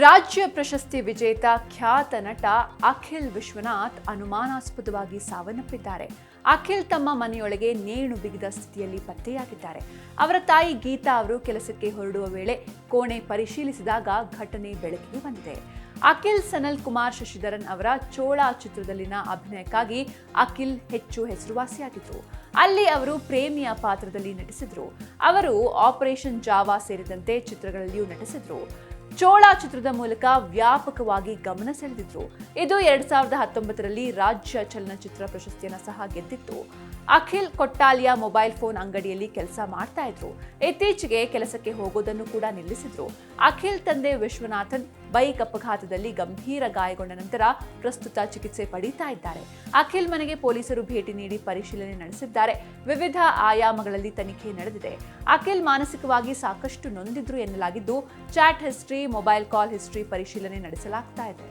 ರಾಜ್ಯ ಪ್ರಶಸ್ತಿ ವಿಜೇತ ಖ್ಯಾತ ನಟ ಅಖಿಲ್ ವಿಶ್ವನಾಥ್ ಅನುಮಾನಾಸ್ಪದವಾಗಿ ಸಾವನ್ನಪ್ಪಿದ್ದಾರೆ. ಅಖಿಲ್ ತಮ್ಮ ಮನೆಯೊಳಗೆ ನೇಣು ಬಿಗಿದ ಸ್ಥಿತಿಯಲ್ಲಿ ಪತ್ತೆಯಾಗಿದ್ದಾರೆ. ಅವರ ತಾಯಿ ಗೀತಾ ಅವರು ಕೆಲಸಕ್ಕೆ ಹೊರಡುವ ವೇಳೆ ಕೋಣೆ ಪರಿಶೀಲಿಸಿದಾಗ ಘಟನೆ ಬೆಳಕಿಗೆ ಬಂದಿದೆ. ಅಖಿಲ್ ಸನಲ್ ಕುಮಾರ್ ಶಶಿಧರನ್ ಅವರ ಚೋಳ ಚಿತ್ರದಲ್ಲಿನ ಅಭಿನಯಕ್ಕಾಗಿ ಅಖಿಲ್ ಹೆಚ್ಚು ಹೆಸರುವಾಸಿಯಾಗಿದ್ರು. ಅಲ್ಲಿ ಅವರು ಪ್ರೇಮಿಯ ಪಾತ್ರದಲ್ಲಿ ನಟಿಸಿದ್ರು. ಅವರು ಆಪರೇಷನ್ ಜಾವಾ ಸೇರಿದಂತೆ ಚಿತ್ರಗಳಲ್ಲಿಯೂ ನಟಿಸಿದ್ರು. ಚೋಳ ಚಿತ್ರದ ಮೂಲಕ ವ್ಯಾಪಕವಾಗಿ ಗಮನ ಸೆಳೆದಿದ್ರು. ಇದು 2019ರಲ್ಲಿ ರಾಜ್ಯ ಚಲನಚಿತ್ರ ಪ್ರಶಸ್ತಿಯನ್ನು ಸಹ ಗೆದ್ದಿತ್ತು. ಅಖಿಲ್ ಕೊಟ್ಟಾಲಿಯ ಮೊಬೈಲ್ ಫೋನ್ ಅಂಗಡಿಯಲ್ಲಿ ಕೆಲಸ ಮಾಡ್ತಾ ಇದ್ರು. ಇತ್ತೀಚೆಗೆ ಕೆಲಸಕ್ಕೆ ಹೋಗೋದನ್ನು ಕೂಡ ನಿಲ್ಲಿಸಿದ್ರು. ಅಖಿಲ್ ತಂದೆ ವಿಶ್ವನಾಥನ್ ಬೈಕ್ ಅಪಘಾತದಲ್ಲಿ ಗಂಭೀರ ಗಾಯಗೊಂಡ ನಂತರ ಪ್ರಸ್ತುತ ಚಿಕಿತ್ಸೆ ಪಡೀತಾ ಇದ್ದಾರೆ. ಅಖಿಲ್ ಮನೆಗೆ ಪೊಲೀಸರು ಭೇಟಿ ನೀಡಿ ಪರಿಶೀಲನೆ ನಡೆಸಿದ್ದಾರೆ. ವಿವಿಧ ಆಯಾಮಗಳಲ್ಲಿ ತನಿಖೆ ನಡೆದಿದೆ. ಅಖಿಲ್ ಮಾನಸಿಕವಾಗಿ ಸಾಕಷ್ಟು ನೊಂದಿದ್ರು ಎನ್ನಲಾಗಿದ್ದು, chat history, mobile call history ಪರಿಶೀಲನೆ ನಡೆಸಲಾಗ್ತಾ ಇದೆ.